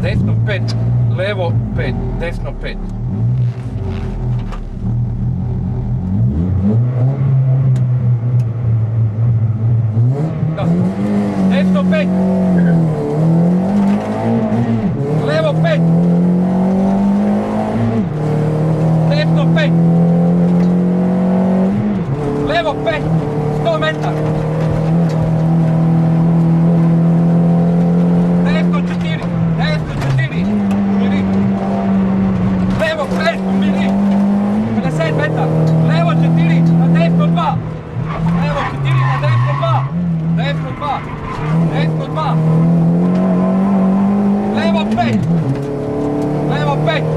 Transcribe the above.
Desno 5, levo 5, desno 5. Da. Desno 5. Levo 5. Desno 5. Levo 5. 100 metara. Desno 4. Desno 4. Miri. Levo 5. Miri. 50 metara. Levo 4. Na desno 2. Levo 4. Na desno 2. Desno 2. Desno 2. Levo 5. Levo 5.